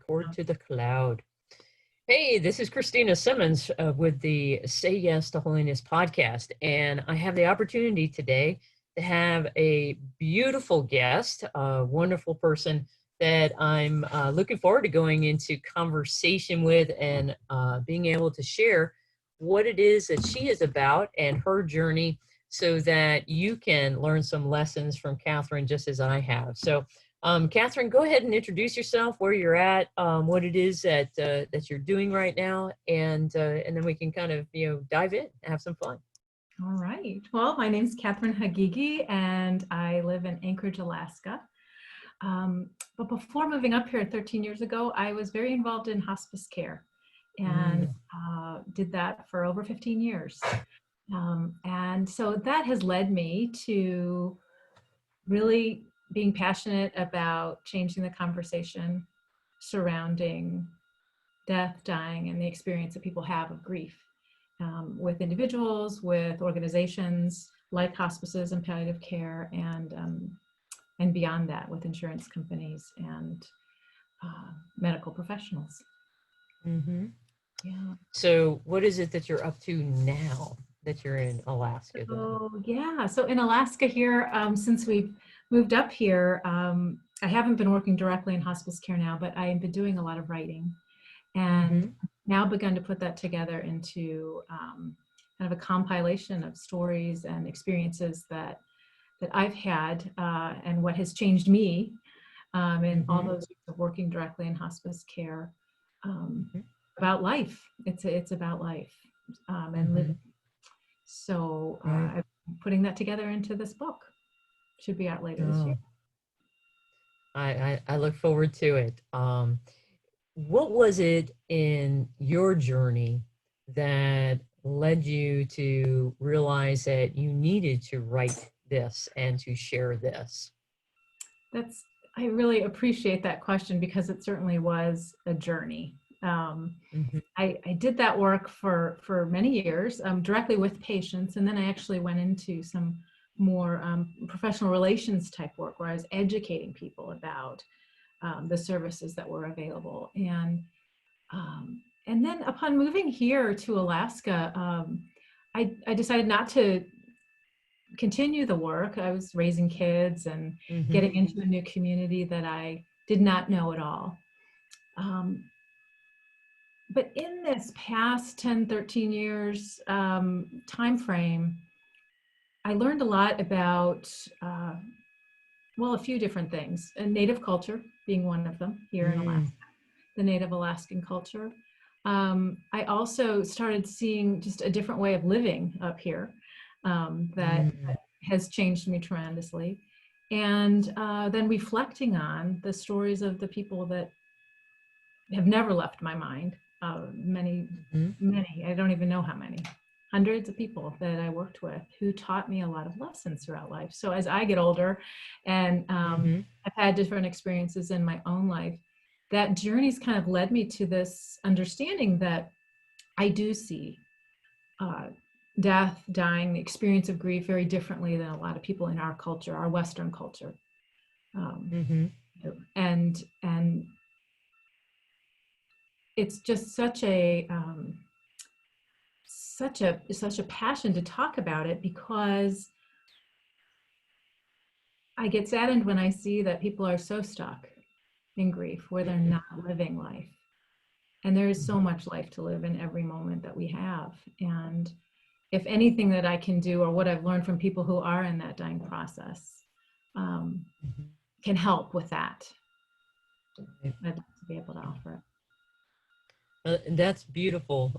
Record to the cloud. Hey, this is Christina Simmons with the Say Yes to Holiness podcast, and I have the opportunity today to have a beautiful guest, a wonderful person that I'm looking forward to going into conversation with and being able to share what it is that she is about and her journey so that you can learn some lessons from Katherine just as I have. So Katherine, go ahead and introduce yourself, where you're at, what it is that that you're doing right now, and then we can kind of dive in, have some fun. All right. Well, my name is Katherine Haghighi, and I live in Anchorage, Alaska. But before moving up here 13 years ago, I was very involved in hospice care, and did that for over 15 years. And so that has led me to really being passionate about changing the conversation surrounding death, dying, and the experience that people have of grief, with individuals, with organizations like hospices and palliative care, and beyond that with insurance companies and medical professionals. Mm-hmm. Yeah. So what is it that you're up to now that you're in Alaska? So in Alaska here, since we've moved up here, I haven't been working directly in hospice care now, but I have been doing a lot of writing, and now begun to put that together into kind of a compilation of stories and experiences that I've had, and what has changed me in all those years of working directly in hospice care, about life. It's about life and living. So I'm putting that together into this book. Should be out later this year. I look forward to it. What was it in your journey that led you to realize that you needed to write this and to share this? I really appreciate that question, because it certainly was a journey. I did that work for many years, directly with patients, and then I actually went into some more professional relations type work where I was educating people about the services that were available. And then upon moving here to Alaska, I decided not to continue the work. I was raising kids and getting into a new community that I did not know at all. But in this past 10, 13 years time frame, I learned a lot about, a few different things. Native culture being one of them here in Alaska, the Native Alaskan culture. I also started seeing just a different way of living up here that has changed me tremendously. And then reflecting on the stories of the people that have never left my mind. Many, I don't even know how many, hundreds of people that I worked with who taught me a lot of lessons throughout life. So as I get older and I've had different experiences in my own life, that journey's kind of led me to this understanding that I do see death, dying, the experience of grief very differently than a lot of people in our culture, our Western culture. And it's just such a passion to talk about it, because I get saddened when I see that people are so stuck in grief where they're not living life. And there is so much life to live in every moment that we have. And if anything that I can do, or what I've learned from people who are in that dying process, can help with that, I'd like to be able to offer it. That's beautiful.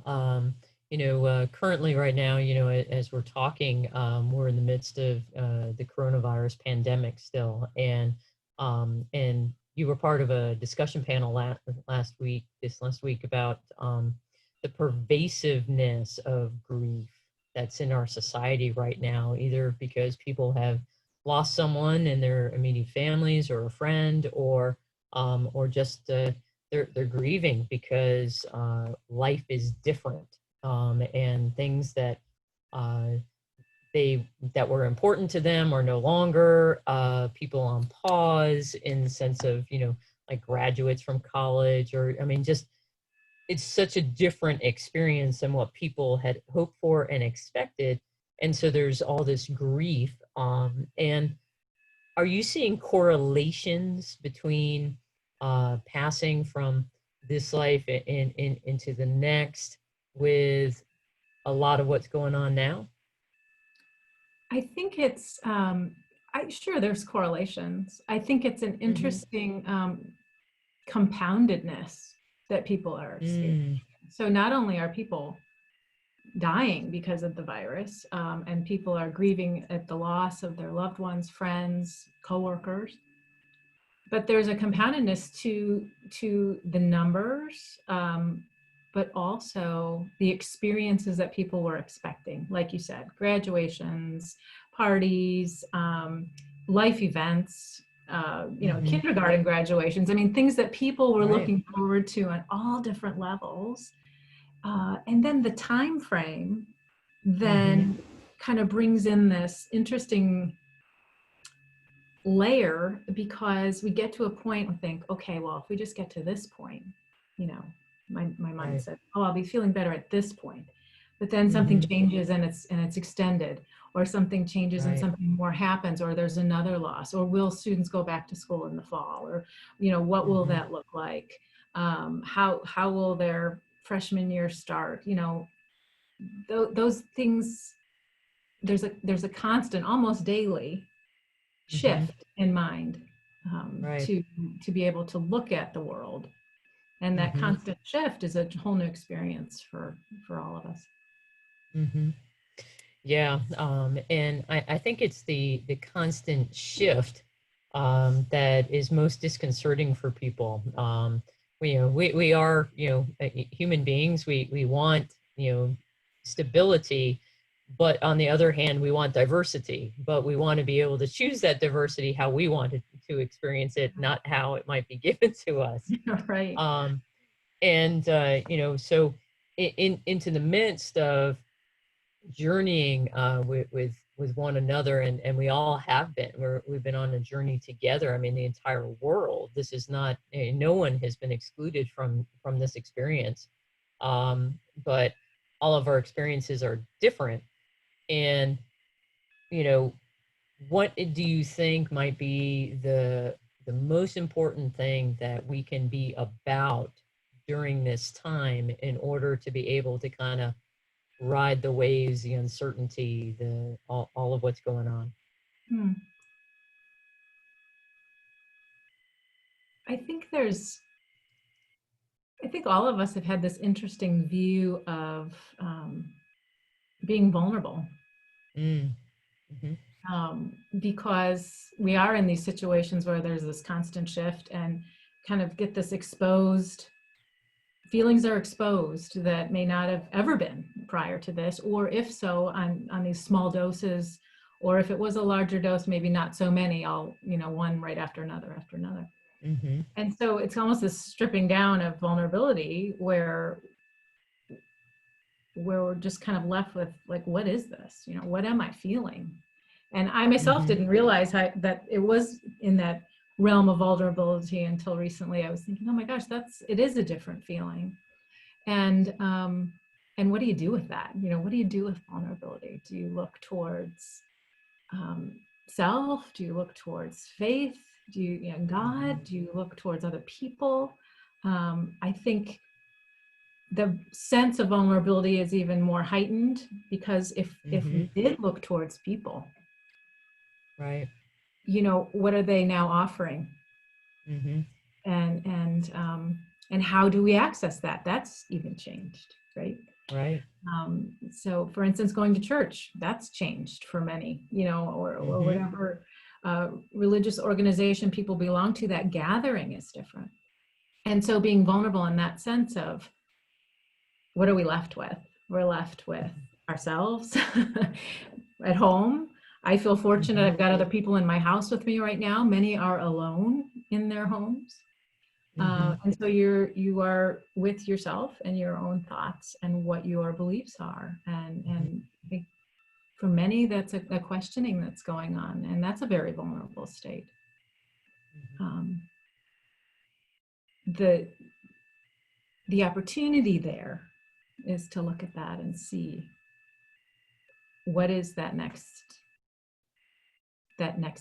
Currently right now, as we're talking, we're in the midst of the coronavirus pandemic still. And you were part of a discussion panel last week about the pervasiveness of grief that's in our society right now, either because people have lost someone in their immediate families or a friend, or just they're grieving because life is different, and things that that were important to them are no longer. People on pause in the sense of like graduates from college, or I mean, just it's such a different experience than what people had hoped for and expected. And so there's all this grief. And are you seeing correlations between passing from this life into the next with a lot of what's going on now? I think it's, sure, there's correlations. I think it's an Mm-hmm. interesting compoundedness that people are experiencing. Mm, So not only are people dying because of the virus, and people are grieving at the loss of their loved ones, friends, coworkers, but there's a compoundedness to the numbers, but also the experiences that people were expecting, like you said, graduations, parties, life events, mm-hmm. kindergarten graduations. I mean, things that people were Right. looking forward to on all different levels. And then the time frame Mm-hmm. then kind of brings in this interesting layer, because we get to a point and think, okay, well, if we just get to this point, you know, my mind Right. said, oh, I'll be feeling better at this point. But then something Mm-hmm. changes and it's extended, or something changes and Right. something more happens, or there's another loss, or will students go back to school in the fall, or what will Mm-hmm. that look like? How will their freshman year start? Those things. There's a constant, almost daily, Mm-hmm. shift in mind, Right. to be able to look at the world, and that Mm-hmm. constant shift is a whole new experience for all of us. Mm-hmm. Yeah, and I think it's the constant shift that is most disconcerting for people. We are human beings. We want stability, but on the other hand, we want diversity. But we want to be able to choose that diversity how we want to experience it, not how it might be given to us. Right. Um, and so into the midst of journeying with one another, and we all have been, we've been on a journey together. I mean, the entire world, this is not, no one has been excluded from this experience. But all of our experiences are different. And you know what do you think might be the most important thing that we can be about during this time in order to be able to kind of ride the waves, the uncertainty, all of what's going on? Hmm. I think there's I think all of us have had this interesting view of, being vulnerable, Mm, hmm. because we are in these situations where there's this constant shift, and kind of get this exposed feelings are exposed that may not have ever been prior to this, or if so, on these small doses, or if it was a larger dose, maybe not so many, all one right after another. Hmm. And so it's almost this stripping down of vulnerability, where we're just kind of left with, like, what is this? What am I feeling? And I myself Hmm. didn't realize that it was in that realm of vulnerability until recently. I was thinking, oh my gosh, it is a different feeling. And what do you do with that? What do you do with vulnerability? Do you look towards, um, self? Do you look towards faith? Do Hmm. God? Do you look towards other people? I think the sense of vulnerability is even more heightened, because if Hmm. we did look towards people, Right. what are they now offering? Hmm. And how do we access that? That's even changed, right? Right. So, for instance, going to church, that's changed for many, or Hmm. whatever religious organization people belong to, that gathering is different. And so being vulnerable in that sense of, what are we left with? We're left with ourselves at home. I feel fortunate. Hmm. I've got other people in my house with me right now. Many are alone in their homes. Hmm. And so you are with yourself and your own thoughts and what your beliefs are. And I think for many, that's a questioning that's going on, and that's a very vulnerable state. Hmm. Um, the the opportunity there is to look at that and see what is that next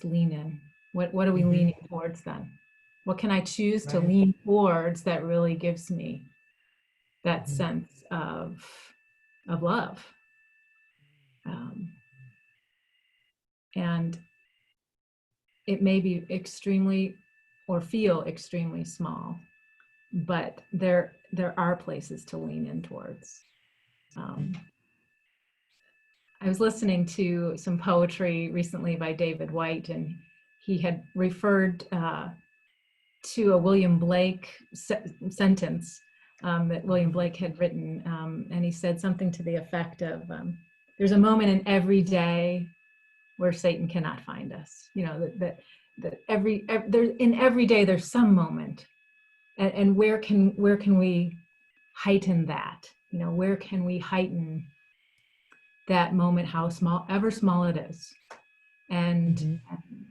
lean in. What are we Mm-hmm. leaning towards then? What can I choose to Right. lean towards that really gives me that Mm-hmm. sense of love? Um, and it may be extremely or feel extremely small, but there are places to lean in towards. Mm-hmm. I was listening to some poetry recently by David White, and he had referred to a William Blake sentence that William Blake had written, and he said something to the effect of, "There's a moment in every day where Satan cannot find us." You know, that there in every day there's some moment, and where can we heighten that? You know, where can we heighten that moment, how small, ever small it is, and Mm-hmm.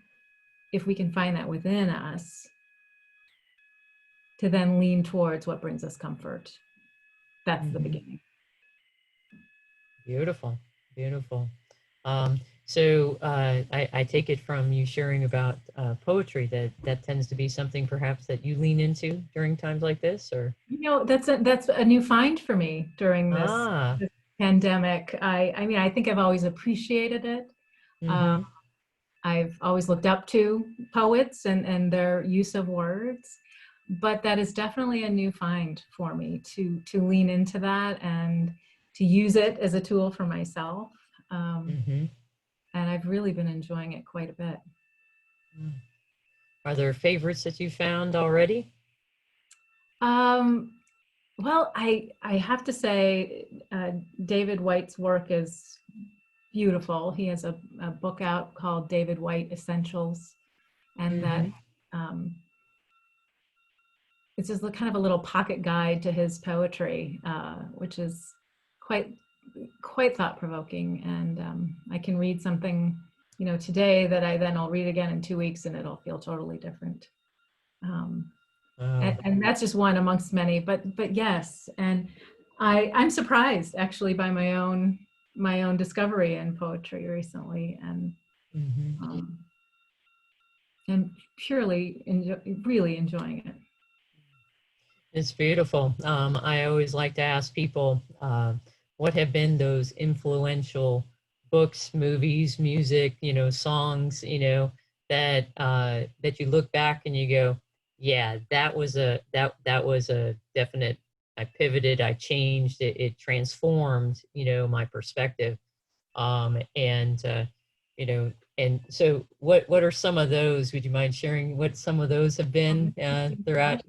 if we can find that within us, to then lean towards what brings us comfort. That's the Mm-hmm. beginning. Beautiful, beautiful. So I take it from you sharing about poetry that that tends to be something perhaps that you lean into during times like this, or You know, that's a new find for me during ah, this pandemic. I mean, I think I've always appreciated it. Uh, mm-hmm, I've always looked up to poets and their use of words, but that is definitely a new find for me to lean into that and to use it as a tool for myself. Um, mm-hmm. and I've really been enjoying it quite a bit. Are there favorites that you found already? Um, well, I have to say, David White's work is beautiful. He has a book out called David White Essentials, and that Mm-hmm. um, it's just kind of a little pocket guide to his poetry, which is quite thought provoking. And I can read something, you know, today that I then I'll read again in 2 weeks, and it'll feel totally different. Um, Wow. and that's just one amongst many. But yes, and I'm surprised actually by my own discovery in poetry recently, Mm-hmm. um, and purely really enjoying it. It's beautiful. I always like to ask people what have been those influential books, movies, music, songs, that you look back and you go, yeah, that was a definite. I pivoted, I changed, it transformed, my perspective. And and so what are some of those? Would you mind sharing what some of those have been throughout?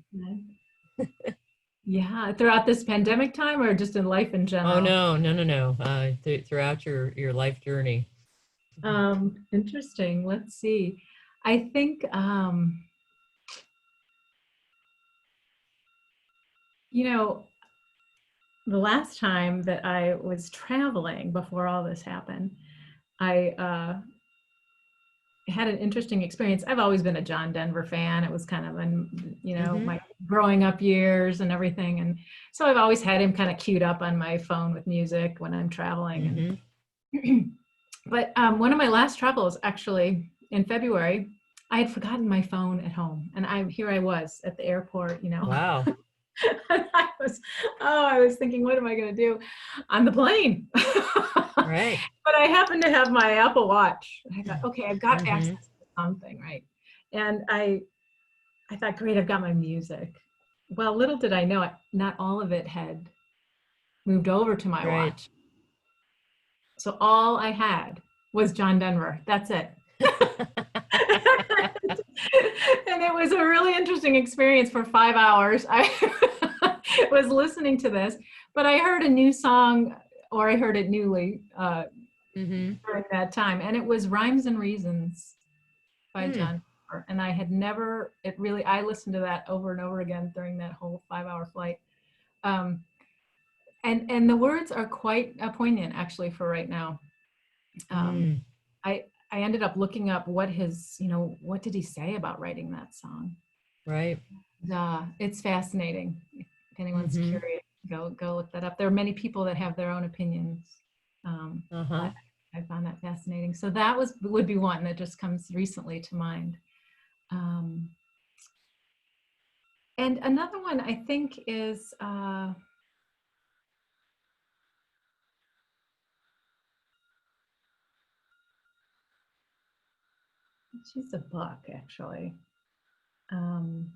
Yeah, throughout this pandemic time or just in life in Oh general? no, no, no, no. Throughout your life journey. Interesting. Let's see. I think, you know, the last time that I was traveling before all this happened, I had an interesting experience. I've always been a John Denver fan. It was kind of in, you know, Mm-hmm. my growing up years and everything. And so I've always had him kind of queued up on my phone with music when I'm traveling. Mm-hmm. And but one of my last travels, actually in February, I had forgotten my phone at home, and I was at the airport, you know. Wow. And I was thinking, what am I going to do on the plane? Right. But I happened to have my Apple Watch. I thought, okay, I've got Mm-hmm. access to something, right? And I thought, great, I've got my music. Well, little did I know, not all of it had moved over to my Right. watch. So all I had was John Denver. That's it. And it was a really interesting experience for 5 hours. I was listening to this, but I heard a new song, or I heard it newly Mm-hmm. during that time, and it was Rhymes and Reasons by Mm. John Denver. And I had never, I listened to that over and over again during that whole 5 hour flight. Um, and the words are quite poignant actually for right now. Um, Mm. I ended up looking up what his, you know, what did he say about writing that song? Right. It's fascinating. If anyone's Mm-hmm. curious, go look that up. There are many people that have their own opinions, Uh-huh. but I found that fascinating. So that would be one that just comes recently to mind. Um, and another one I think is she's a book actually. Um,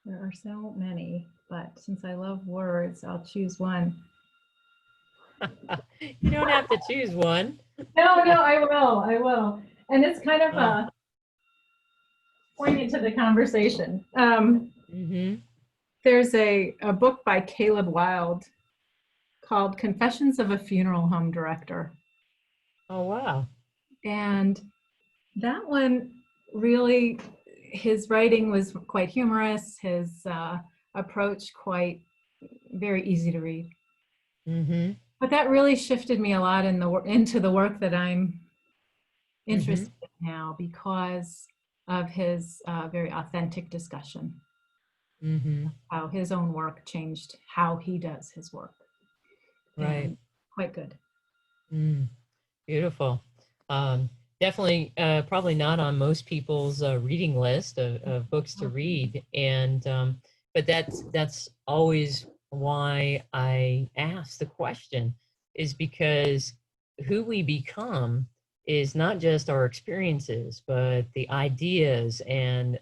there are so many, but since I love words, I'll choose one. You don't have to choose one. No, I will. I will. And it's kind of Uh, poignant to the conversation. mm-hmm. There's a book by Caleb Wilde called Confessions of a Funeral Home Director. Oh, wow. And that one really, his writing was quite humorous, his approach quite very easy to read. Mm-hmm. But that really shifted me a lot into the work that I'm Mm-hmm. interested in now because of his very authentic discussion, Mm-hmm. how his own work changed how he does his work. Right. And quite good. Mm. Beautiful. Um, Definitely, probably not on most people's reading list of books to read, and but that's always why I ask the question, is because who we become is not just our experiences, but the ideas and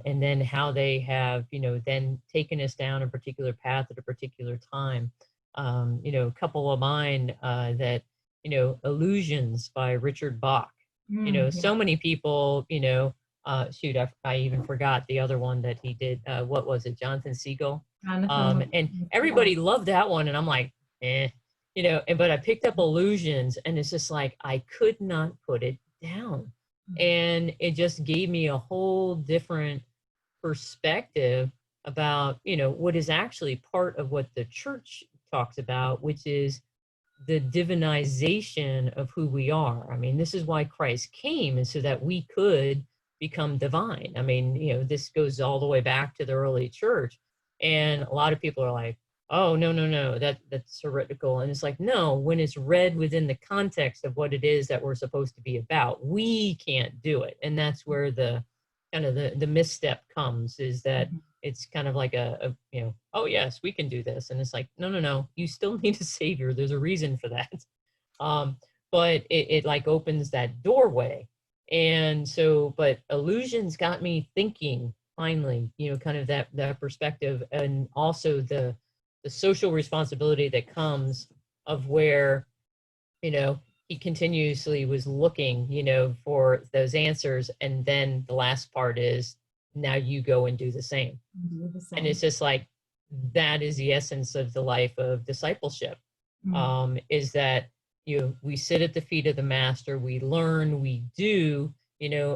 and then how they have then taken us down a particular path at a particular time. A couple of mine that Illusions by Richard Bach. Yeah. So many people, shoot, I even forgot the other one that he did. What was it? Jonathan Siegel. Jonathan. And everybody loved that one. And I'm like, eh, but I picked up Illusions and it's just like, I could not put it down. And it just gave me a whole different perspective about, what is actually part of what the church talks about, which is the divinization of who we are. I mean, this is why Christ came, is so that we could become divine. I mean, this goes all the way back to the early church. And a lot of people are like, oh, no, no, no, that's heretical. And it's like, no, when it's read within the context of what it is that we're supposed to be about, we can't do it. And that's where the kind of the misstep comes, is that it's kind of like oh yes, we can do this, and it's like, no, no, no, you still need a savior. There's a reason for that. um but it like opens that doorway. And so, but Illusions got me thinking, finally, kind of that perspective, and also the social responsibility that comes of where he continuously was looking, for those answers. And then the last part is, now you go and do the same. Do the And same. it's just like, that is the essence of the life of discipleship. Is that we sit at the feet of the master, we learn, we do,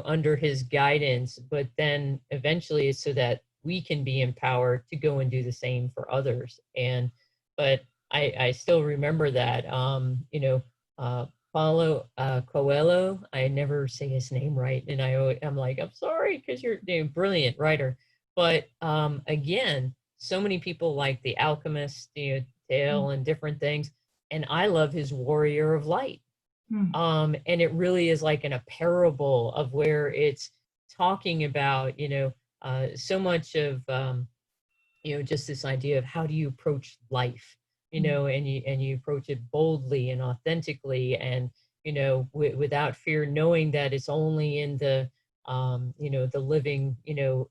under his guidance, but then eventually it's so that we can be empowered to go and do the same for others. And but I still remember that uh Paulo Coelho. I never say his name right, and I'm like, I'm sorry, because you're a brilliant writer. But again, so many people like The Alchemist, tale and different things, and I love his Warrior of Light. And it really is like in a parable of where it's talking about, so much of just this idea of how do you approach life, and you approach it boldly and authentically, and without fear, knowing that it's only in the living,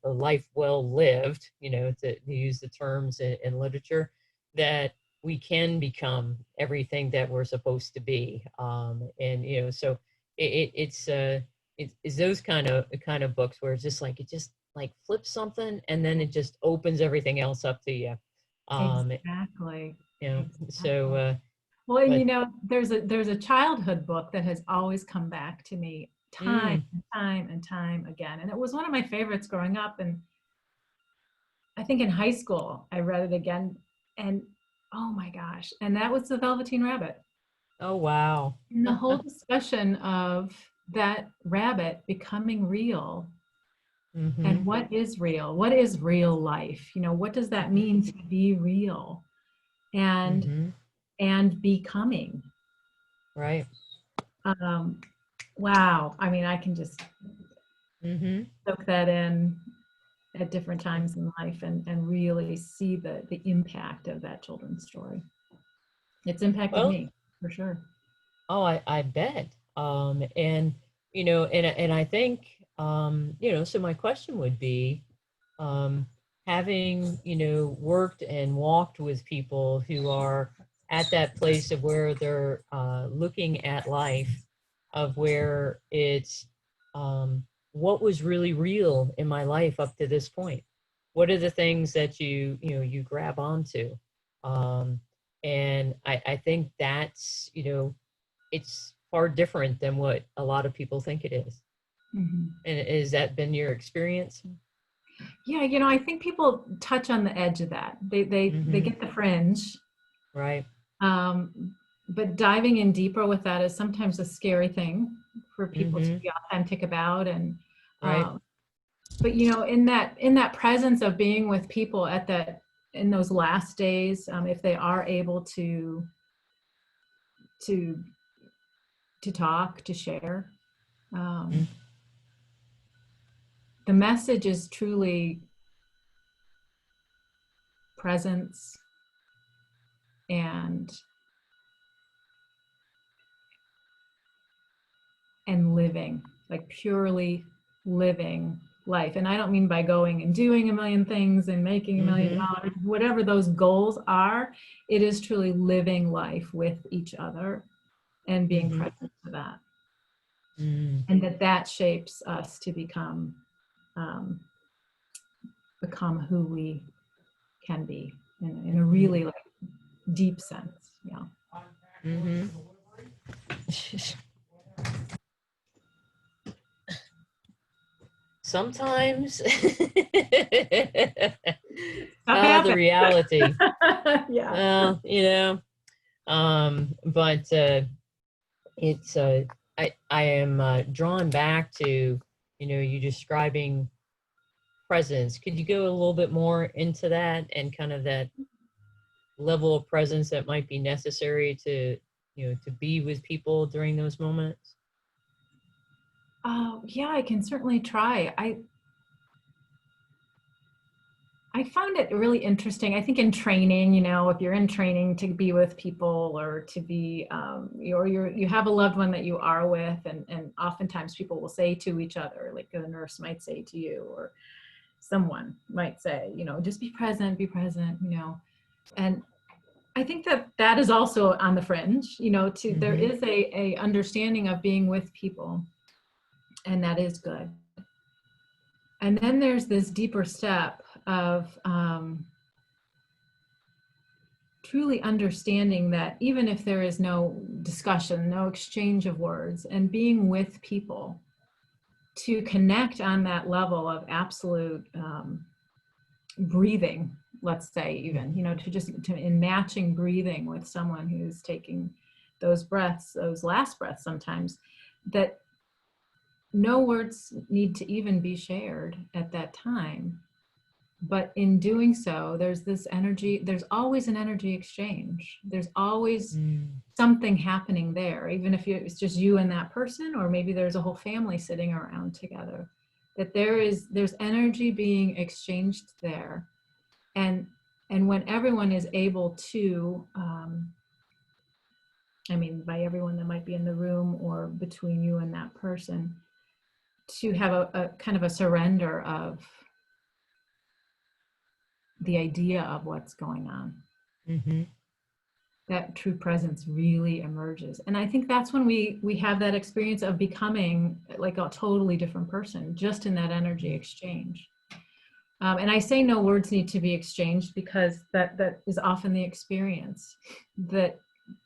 a life well lived, to use the terms in literature, that we can become everything that we're supposed to be. And so it's those kind of books where it's just like, it just like flips something, and then it just opens everything else up to you. um Exactly. so Exactly. Well, and but there's a childhood book that has always come back to me time mm, and time and time again. And it was one of my favorites growing up. And I think in high school, I read it again. And oh my gosh. And that was The Velveteen Rabbit. oh wow. And the whole discussion of that rabbit becoming real. And Mm-hmm. what is real? What is real life? What does that mean to be real and Mm-hmm. becoming? Right. Um, wow. I mean, I can just Mm-hmm. soak that in at different times in life and really see the impact of that children's story. It's impacted Well, me for sure. oh, I bet. And and I think so my question would be, um, having worked and walked with people who are at that place of where they're looking at life, of where it's what was really real in my life up to this point. What are the things that you grab onto? Um, and I think that's it's far different than what a lot of people think it is. Mhm. And has that been your experience? Yeah, I think people touch on the edge of that. They Mm-hmm. get the fringe, Right. but diving in deeper with that is sometimes a scary thing for people to Mm-hmm. be authentic about. And Right. but in that presence of being with people at that in those last days, if they are able to to talk, to share, um, the message is truly presence and living, like purely living life. And I don't mean by going and doing a million things and making Mm-hmm. $1 million, whatever those goals are. It is truly living life with each other and being Mm-hmm. present to that. Mm-hmm. And that shapes us to um, become who we can be in a really like deep sense. Yeah. Mm-hmm. Sometimes Stuff the happens. reality. Yeah. Well, but it's I am drawn back to you describing presence. Could you go a little bit more into that and kind of that level of presence that might be necessary to to be with people during those moments? Yeah, I can certainly try. I found it really interesting. I think in training, if you're in training to be with people or to be, or you have a loved one that you are with, and oftentimes people will say to each other, like a nurse might say to you, or someone might say, just be present, and I think that is also on the fringe, there Mm-hmm. is a understanding of being with people, and that is good. And then there's this deeper step of truly understanding that even if there is no discussion, no exchange of words, and being with people to connect on that level of absolute breathing, let's say, even, in matching breathing with someone who's taking those breaths, those last breaths sometimes, that no words need to even be shared at that time. But in doing so, there's this energy, there's always an energy exchange. There's always Mm-hmm. something happening there, even if it's just you and that person, or maybe there's a whole family sitting around together, that there's energy being exchanged there. And when everyone is able to, I mean, by everyone that might be in the room or between you and that person, to have a kind of a surrender of the idea of what's going on, Mm-hmm. that true presence really emerges. And I think that's when we have that experience of becoming like a totally different person, just in that energy exchange. And I say no words need to be exchanged because that is often the experience, that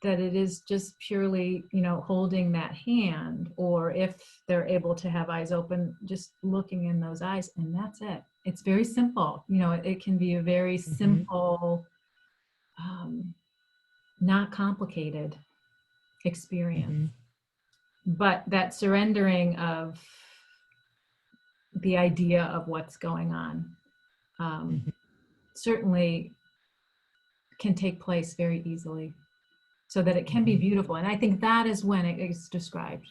it is just purely, holding that hand, or if they're able to have eyes open, just looking in those eyes, and that's it. It's very simple. It can be a very Mm-hmm. simple, um, not complicated experience. Mm-hmm. but that surrendering of the idea of what's going on Mm-hmm. certainly can take place very easily, so that it can be Mm-hmm. beautiful. And I think that is when it is described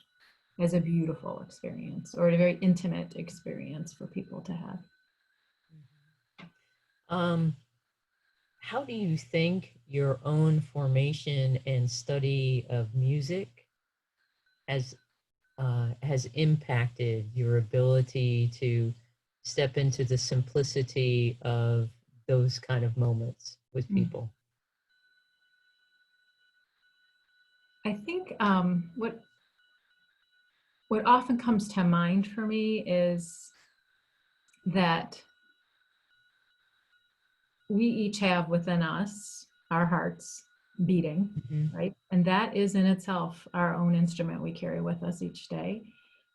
as a beautiful experience, or a very intimate experience for people to have. Um, how do you think your own formation and study of music has has impacted your ability to step into the simplicity of those kind of moments with Mm. people? I think what often comes to mind for me is that we each have within us our hearts beating, Mm-hmm. right? And that is in itself our own instrument we carry with us each day.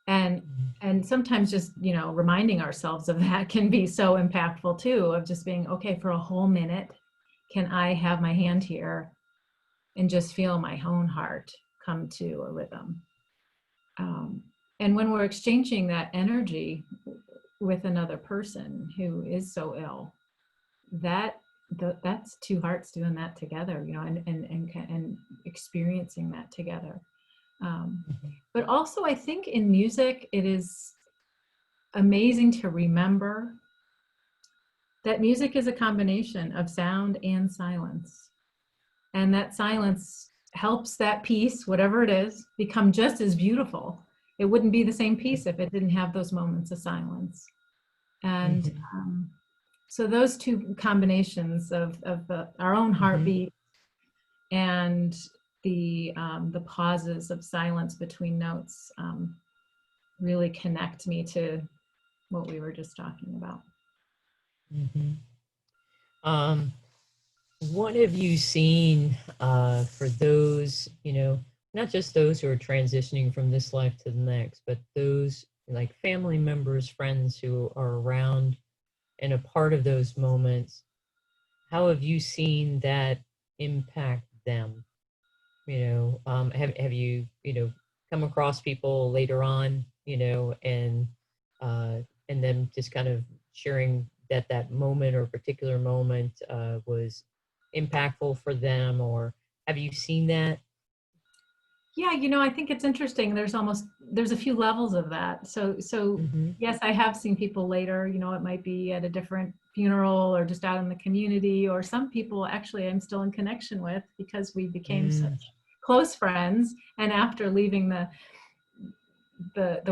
And and sometimes just, reminding ourselves of that can be so impactful too, of just being, okay, for a whole minute, can I have my hand here and just feel my own heart come to a rhythm? Um, and when we're exchanging that energy with another person who is so ill, that that's two hearts doing that together, and experiencing that together. Um, Mm-hmm. but also, I think in music, it is amazing to remember that music is a combination of sound and silence, and that silence helps that piece, whatever it is, become just as beautiful. It wouldn't be the same piece if it didn't have those moments of silence. And Mm-hmm. so those two combinations of our own Mm-hmm. heartbeat and the pauses of silence between notes really connect me to what we were just talking about. Mm-hmm. Um, what have you seen for those, not just those who are transitioning from this life to the next, but those like family members, friends who are around and a part of those moments? How have you seen that impact them? Have you, come across people later on, uh, and then just kind of sharing that that moment or particular moment was impactful for them, or have you seen that? Yeah, I think it's interesting. There's a few levels of that. So Mm-hmm. yes, I have seen people later, it might be at a different funeral or just out in the community, or some people actually I'm still in connection with because we became Mm, such close friends. And after leaving the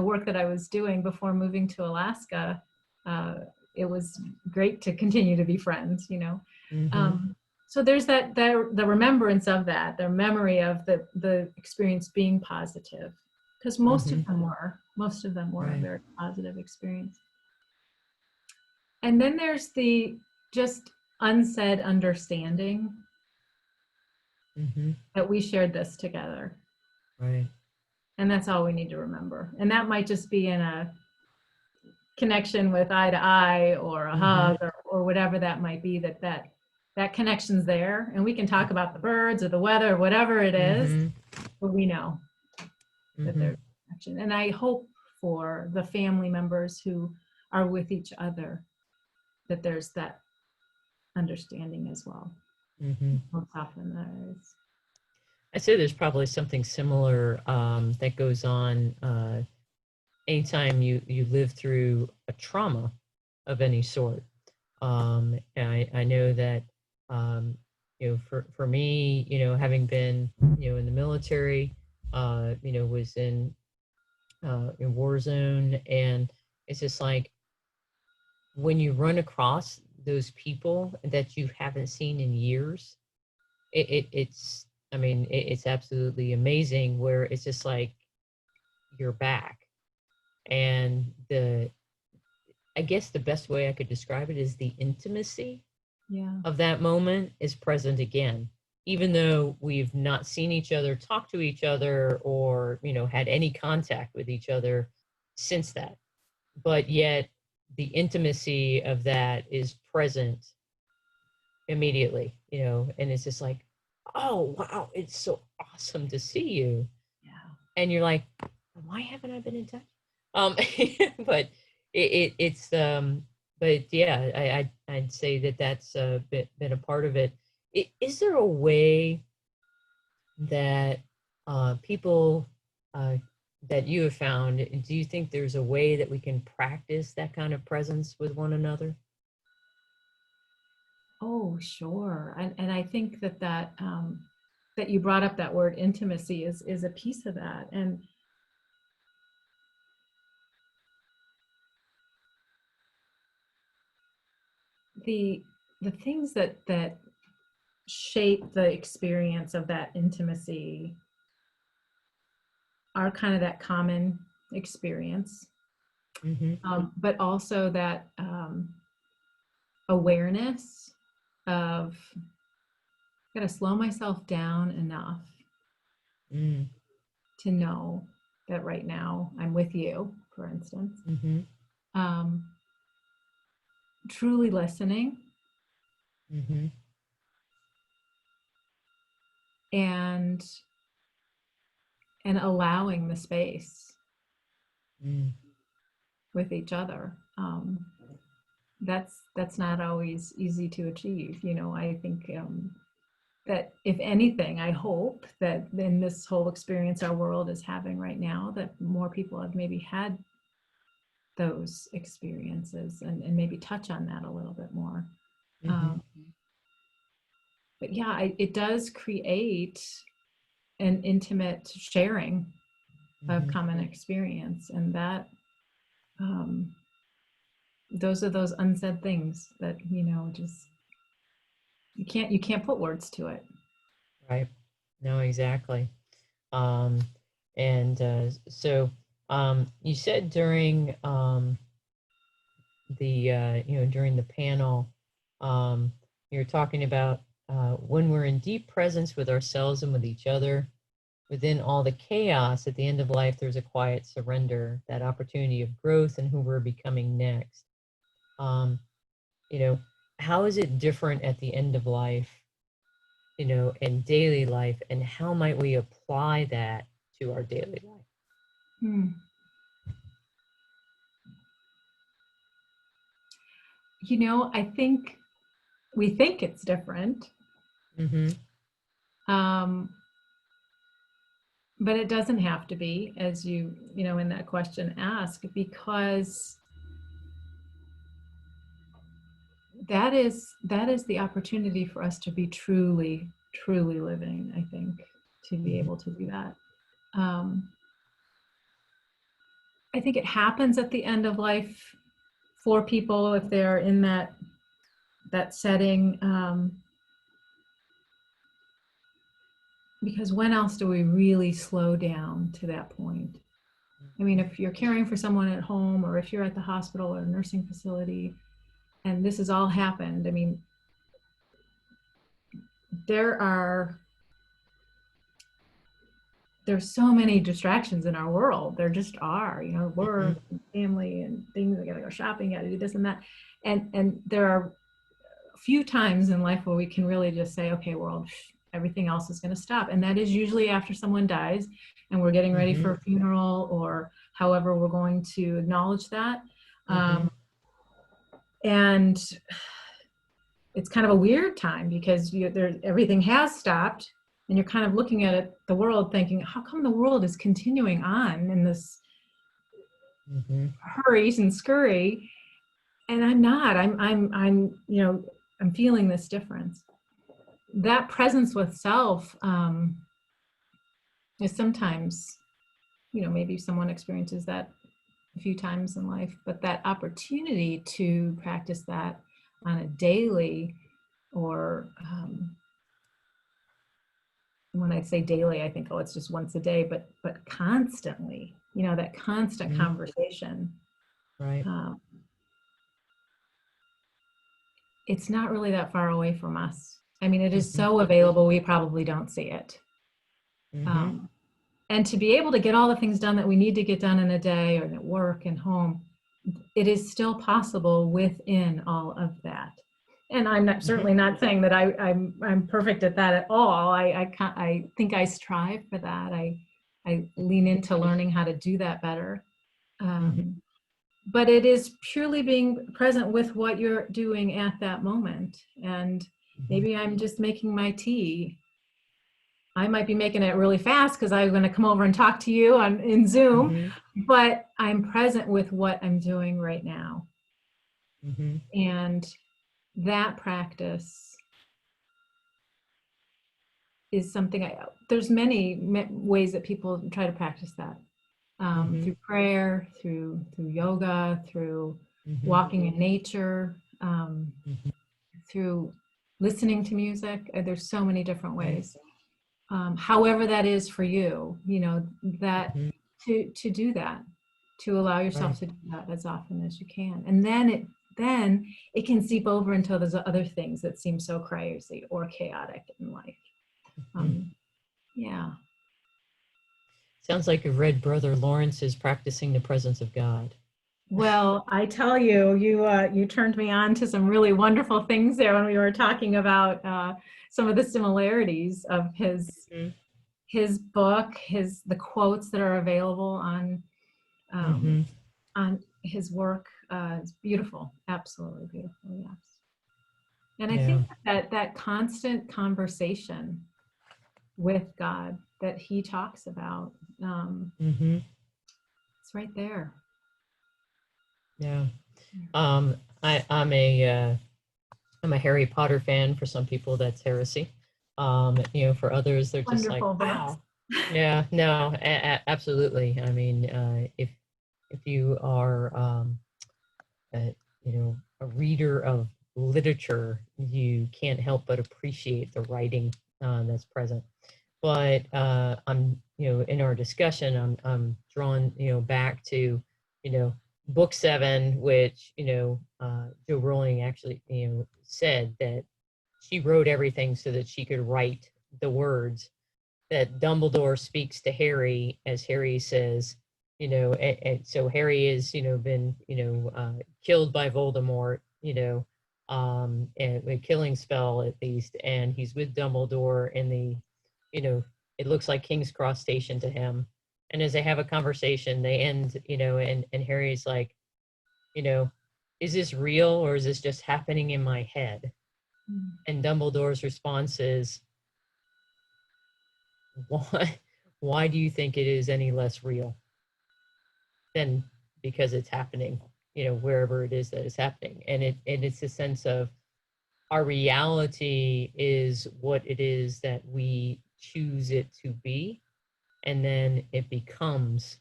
work that I was doing before moving to Alaska, uh, it was great to continue to be friends. mm-hmm. Um, so there's the remembrance of that, the memory of the experience being positive, because Mm-hmm. most of them were a Right. very positive experience. And then there's the just unsaid understanding Mm-hmm. that we shared this together. Right. And that's all we need to remember. And that might just be in a connection with eye to eye, or a Mm-hmm. hug, or whatever that might be, that connection's there, and we can talk about the birds or the weather or whatever it is, Mm-hmm. but we know that Mm-hmm. there's connection. And I hope for the family members who are with each other that there's that understanding as well. Mm-hmm. Most often there is. I say there's probably something similar that goes on anytime you live through a trauma of any sort. And I know that for me, having been in the military, was in war zone, and it's just like when you run across those people that you haven't seen in years, it's I mean it's absolutely amazing where it's just like you're back. And the I guess the best way I could describe it is the intimacy Yeah. of that moment is present again, even though we've not seen each other, talked to each other, or had any contact with each other since that. But yet the intimacy of that is present immediately, and it's just like, oh wow, it's so awesome to see you. Yeah. And you're like, why haven't I been in touch? Um, but it's but yeah, I'd say that that's been a part of it. Is there a way that people uh, that you have found, do you think there's a way that we can practice that kind of presence with one another? Oh, sure. And I think that you brought up that word intimacy is a piece of that. And the the things that shape the experience of that intimacy are kind of that common experience, Mm-hmm. but also that awareness of got to slow myself down enough Mm. to know that right now I'm with you, for instance. Mm-hmm. Um, truly listening Mm-hmm. and allowing the space Mm. with each other. That's not always easy to achieve. I think that if anything, I hope that in this whole experience our world is having right now, that more people have maybe had those experiences and maybe touch on that a little bit more. Mm-hmm. Um, but yeah, it does create an intimate sharing of Mm-hmm. common experience, and that um, those are those unsaid things that just you can't put words to it. Right. No, exactly. Um, and so you said during during the panel, um, you're talking about when we're in deep presence with ourselves and with each other, within all the chaos at the end of life, there's a quiet surrender, that opportunity of growth and who we're becoming next. Um, you know, how is it different at the end of life, in daily life, and how might we apply that to our daily life? Hmm. I think we think it's different, Mm-hmm. um, but it doesn't have to be, as you in that question ask, because that is the opportunity for us to be truly, truly living. I think to be Mm-hmm. able to do that. Um, I think it happens at the end of life for people if they're in that setting. Because when else do we really slow down to that point? I mean, if you're caring for someone at home or if you're at the hospital or a nursing facility and this has all happened, I mean, there are there's so many distractions in our world. There just are, Mm-hmm. work and family and things. I gotta go shopping, gotta do this and that. And there are a few times in life where we can really just say, okay, world, everything else is going to stop. And that is usually after someone dies and we're getting ready Mm-hmm. for a funeral or however we're going to acknowledge that. Mm-hmm. Um, and it's kind of a weird time because everything has stopped and you're kind of looking at it, the world thinking, how come the world is continuing on in this Mm-hmm. hurries and scurry? And I'm not, I'm feeling this difference. That presence with self is sometimes, maybe someone experiences that a few times in life, but that opportunity to practice that on a daily or when I say daily, I think, oh, it's just once a day, but constantly, that constant Mm-hmm. conversation. Right. Um, it's not really that far away from us. I mean, it is Mm-hmm. so available, we probably don't see it. Mm-hmm. Um, and to be able to get all the things done that we need to get done in a day or at work and home, it is still possible within all of that. And I'm not Mm-hmm. certainly not saying that I'm perfect at that at all. I think I strive for that. I lean into learning how to do that better. Mhm. But it is purely being present with what you're doing at that moment. And Mhm. maybe I'm just making my tea. I might be making it really fast because I'm going to come over and talk to you on in Zoom, Mhm. but I'm present with what I'm doing right now. Mhm. And that practice is something there's many ways that people try to practice that, Mhm. through prayer, through yoga, through Mhm. walking in nature, Mhm. through listening to music. There's so many different Right. ways. However that is for you, that Mhm. to do that, to allow Right. yourself to do that as often as you can, and then it can seep over into those other things that seem so crazy or chaotic in life. Mhm. Um, yeah. Sounds like you've read Brother Lawrence is practicing the presence of God. Well, I tell you, you turned me on to some really wonderful things there when we were talking about some of the similarities of Mhm. his book, the quotes that are available um, Mhm. on his work. It's beautiful, absolutely beautiful. Yes, and I Yeah. think that constant conversation with God that he talks about, Mhm. it's right there. Yeah. I'm a Harry Potter fan. For some people, that's heresy. For others, they're just like, Wonderful books. wow. Yeah. No. Absolutely. I mean, if you are a, a reader of literature, you can't help but appreciate the writing that's present. But in our discussion, I'm drawn, back to, you know, book seven, which, Joe Rowling actually, said that she wrote everything so that she could write the words that Dumbledore speaks to Harry as Harry says, and so Harry is, been, killed by Voldemort, and a killing spell at least, and he's with Dumbledore in the, you know, it looks like King's Cross Station to him. And as they have a conversation, they end, and Harry's like, you know, is this real or is this just happening in my head? And Dumbledore's response is, why why do you think it is any less real than because it's happening, wherever it is that is happening? And it's a sense of our reality is what it is that we choose it to be, and then it becomes.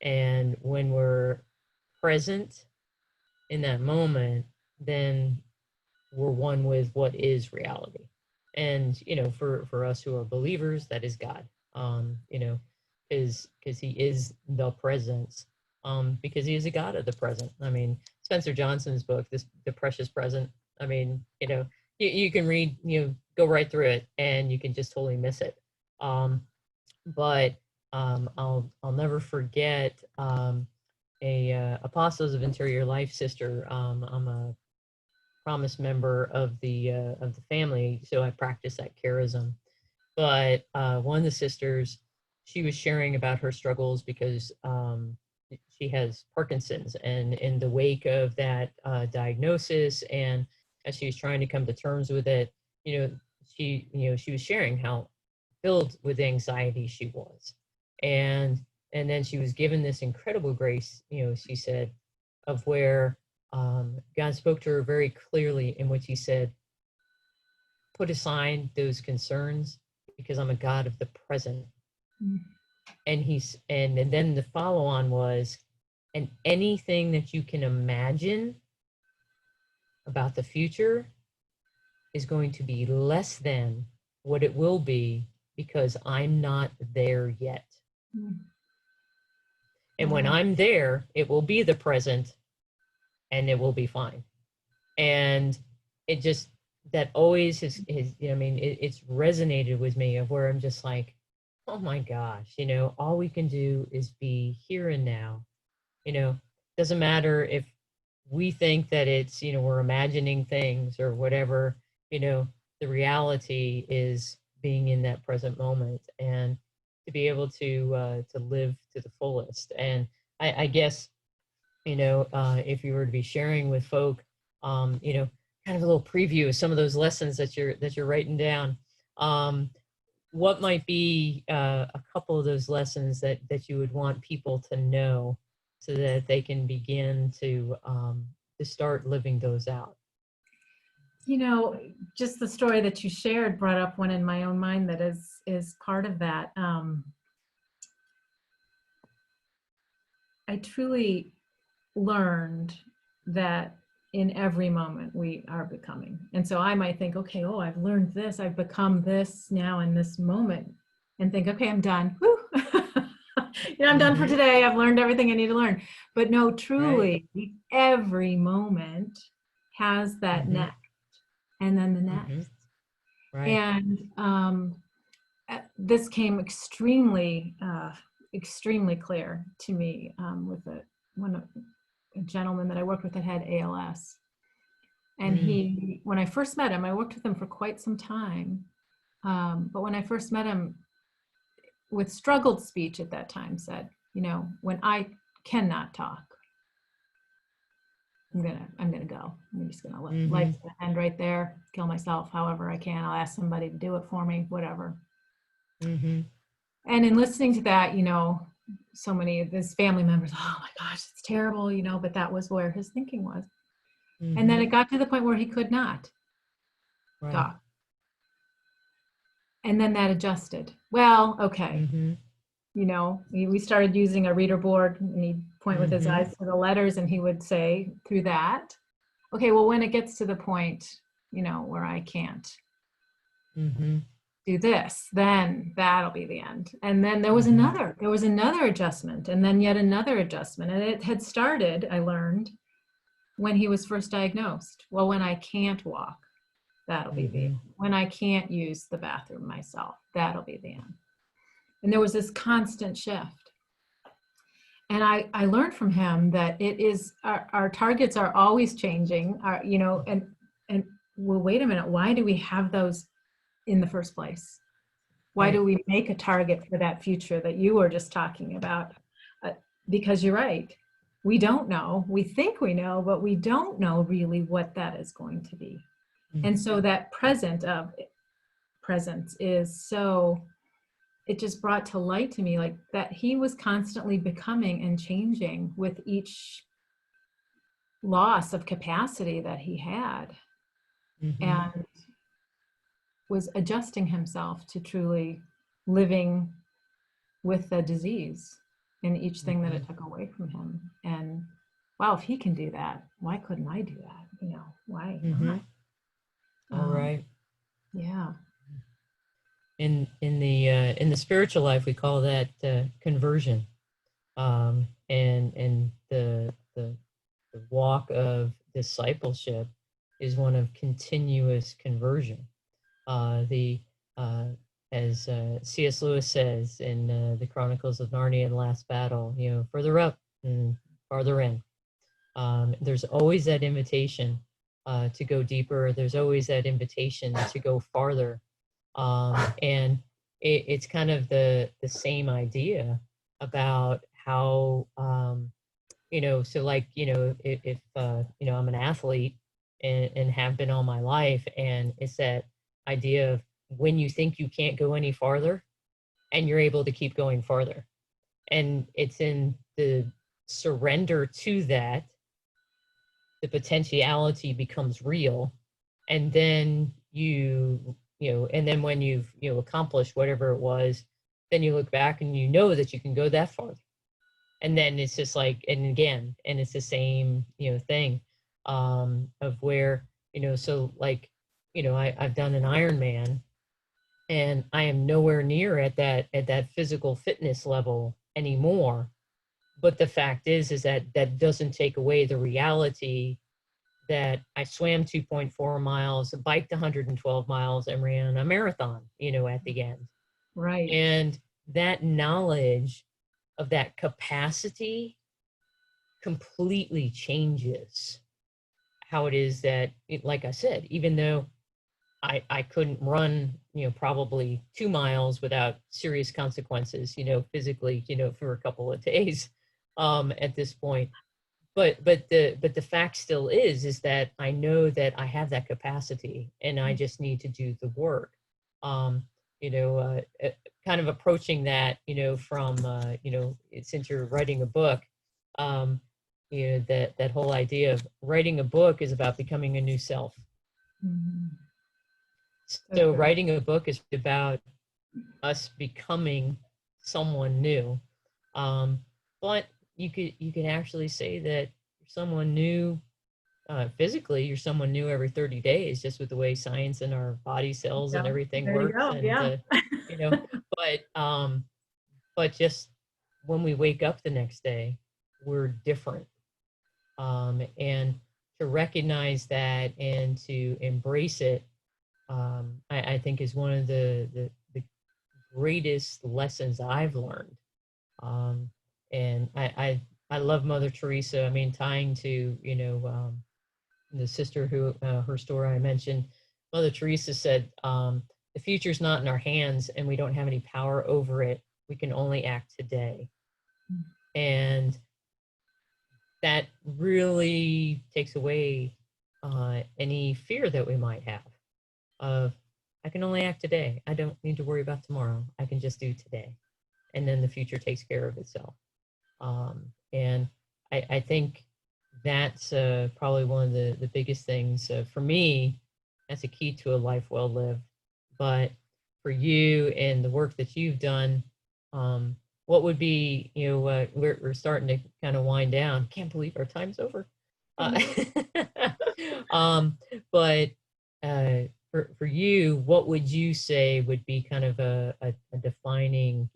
And when we're present in that moment, then we're one with what is reality. And for us who are believers, that is God. Because he is the presence. Because he is a God of the present. I mean, Spencer Johnson's book, this The Precious Present. I mean, you can read, go right through it, and you can just totally miss it. But I'll never forget a Apostles of Interior Life sister. I'm a promise member of the family, so I practice that charism. But one of the sisters, she was sharing about her struggles because she has Parkinson's, and in the wake of that diagnosis, and as she was trying to come to terms with it, she was sharing how filled with anxiety she was, and and then she was given this incredible grace. She said, of where God spoke to her very clearly, in which He said, "Put aside those concerns, because I'm a God of the present." And then the follow on was, "And anything that you can imagine about the future is going to be less than what it will be, because I'm not there yet. And when Wow. I'm there, it will be the present, and it will be fine." And it just, that always I mean, it's resonated with me, of where I'm just like, oh my gosh, all we can do is be here and now. Doesn't matter if we think that it's, we're imagining things or whatever. The reality is being in that present moment. And to be able to live to the fullest. And I guess, if you were to be sharing with folk, kind of a little preview of some of those lessons that you're writing down. What might be a couple of those lessons that you would want people to know so that they can begin to start living those out? Just the story that you shared brought up one in my own mind that is part of that. I truly learned that in every moment we are becoming. And so I might think, okay, oh, I've learned this, I've become this now in this moment, and think, okay, I'm done. Woo. I'm done for today. I've learned everything I need to learn. But no, truly, right. Every moment has that next, and then the next. Right. And this came extremely clear to me with a gentleman that I worked with that had ALS. And when I first met him, I worked with him for quite some time. But when I first met him, with struggled speech at that time, said, when I cannot talk, I'm gonna go. I'm just gonna let life's gonna end right there, kill myself however I can. I'll ask somebody to do it for me, whatever. And in listening to that, so many of his family members, oh my gosh, it's terrible, but that was where his thinking was. And then it got to the point where he could not talk. And then that adjusted. Well, okay. We started using a reader board, and he'd point with his eyes to the letters, and he would say through that, okay, well, when it gets to the point, where I can't do this, then that'll be the end. And then there was another adjustment, and then yet another adjustment. And it had started, I learned, when he was first diagnosed. Well, when I can't walk, that'll be the end. When I can't use the bathroom myself, that'll be the end. And there was this constant shift. And I learned from him that it is our targets are always changing. And well, wait a minute, why do we have those in the first place? Why do we make a target for that future that you were just talking about? Because you're right. We don't know. We think we know, but we don't know really what that is going to be. And so that presence is so, it just brought to light to me like that he was constantly becoming and changing with each loss of capacity that he had, and was adjusting himself to truly living with the disease in each thing that it took away from him. And wow, if he can do that, why couldn't I do that? Why not? All right. Yeah. In the spiritual life, we call that conversion, and the walk of discipleship is one of continuous conversion. As C.S. Lewis says in the Chronicles of Narnia and Last Battle, further up and farther in. There's always that invitation to go deeper. There's always that invitation to go farther. And it's kind of the same idea about how, so like, if I'm an athlete and have been all my life, and it's that idea of when you think you can't go any farther and you're able to keep going farther. And it's in the surrender to that, the potentiality becomes real. And then and then when you've accomplished whatever it was, then you look back and that you can go that far. And then it's just like, and again, and it's the same thing of where so like I've done an Ironman, and I am nowhere near at that physical fitness level anymore. But the fact is that doesn't take away the reality that I swam 2.4 miles, biked 112 miles, and ran a marathon, at the end. Right. And that knowledge of that capacity completely changes how it is that, like I said, even though I couldn't run, probably 2 miles without serious consequences, physically, for a couple of days at this point. But the fact still is that I know that I have that capacity, and I just need to do the work. Um, you know, kind of approaching that, from since you're writing a book, um, that whole idea of writing a book is about becoming a new self. Mhm. So So true. writing a book is about us becoming someone new. Um, but you could actually say that you're someone new physically. You're someone new every 30 days, just with the way science and our body cells and Yeah, everything there you works. go. And Yeah. you know, but just when we wake up the next day, we're different. And to recognize that and to embrace it, I think is one of the greatest lessons I've learned. Um, and I love Mother Teresa. I mean, tying to, the sister who, her story I mentioned, Mother Teresa said, the future's not in our hands and we don't have any power over it. We can only act today. And that really takes away any fear that we might have of, I can only act today. I don't need to worry about tomorrow. I can just do today. And then the future takes care of itself. And I think that's probably one of the biggest things for me. That's a key to a life well lived. But for you and the work that you've done, what would be, we're starting to kind of wind down. Can't believe our time's over. I Uh, know. um, but for you, what would you say would be kind of a defining,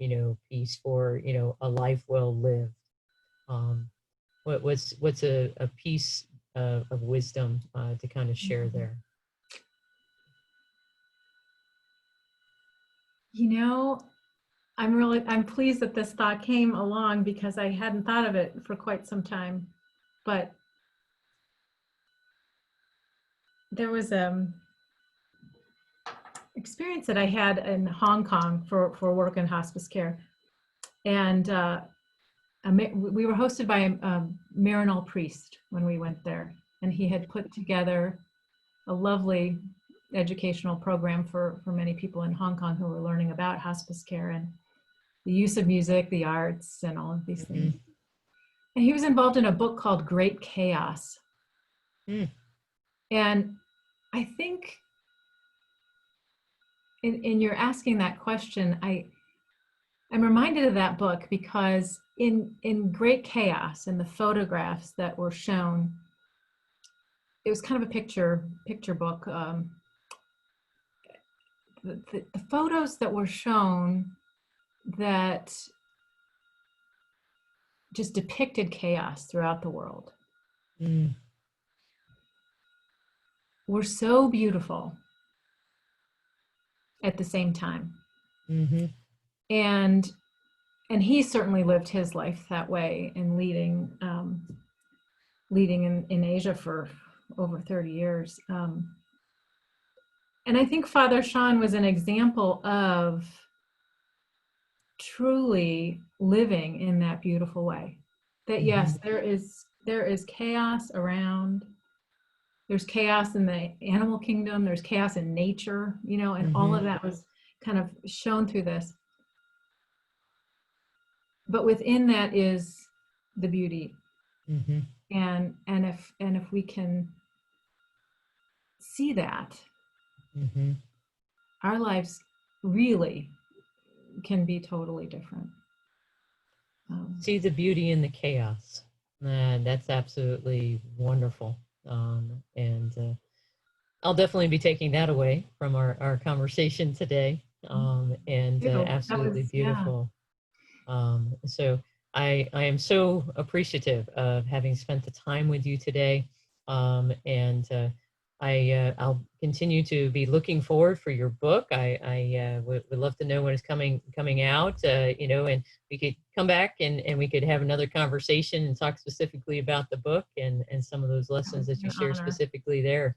piece for, a life well lived? Um, what's a piece of wisdom to kind of share there? You know, I'm pleased that this thought came along because I hadn't thought of it for quite some time. But there was experience that I had in Hong Kong for work in hospice care, and we were hosted by a Maryknoll priest when we went there, and he had put together a lovely educational program for many people in Hong Kong who were learning about hospice care and the use of music, the arts, and all of these things. Mm-hmm. And he was involved in a book called Great Chaos. Mm, And I think in your asking that question, I'm reminded of that book because in Great Chaos, in the photographs that were shown, it was kind of a picture book. The photos that were shown that just depicted chaos throughout the world mm, were so beautiful at the same time. mm-hmm. And he certainly lived his life that way in leading in Asia for over 30 years. And I think Father Sean was an example of truly living in that beautiful way. That Mm-hmm. yes, there is chaos around. There's chaos in the animal kingdom. There's chaos in nature, and all Mm-hmm. of that was kind of shown through this. But within that is the beauty, Mm-hmm. and if we can see that, Mm-hmm. our lives really can be totally different. See the beauty in the chaos. That's absolutely wonderful. And I'll definitely be taking that away from our conversation today. And That absolutely was, yeah. beautiful. So I am so appreciative of having spent the time with you today. And I'll continue to be looking forward for your book. I would love to know when it's coming out. And we could come back and we could have another conversation and talk specifically about the book and some of those That would lessons that be you an share honor. specifically there.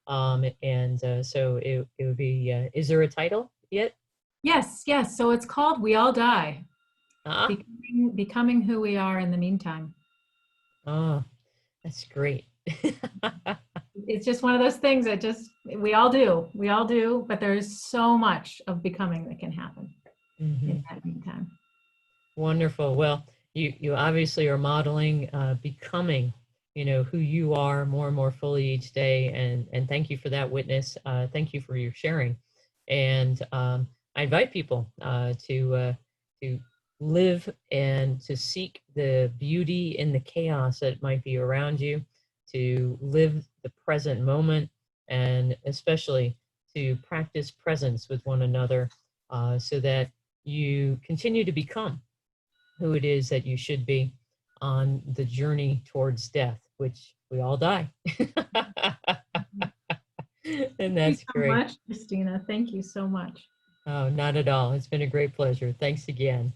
So it would be, is there a title yet? Yes, yes. So it's called We All Die, Ah, becoming who we are in the meantime. oh, that's great. It's just one of those things that just we all do, but there's so much of becoming that can happen in Mhm. that meantime. Wonderful. Well, you obviously are modeling becoming, who you are more and more fully each day. And thank you for that witness. Thank you for your sharing. And I invite people to live and to seek the beauty in the chaos that might be around you, to live the present moment, and especially to practice presence with one another, so that you continue to become who it is that you should be on the journey towards death, which we all die. And Thank you that's so great. much, Christina. Thank you so much. Oh, not at all. It's been a great pleasure. Thanks again.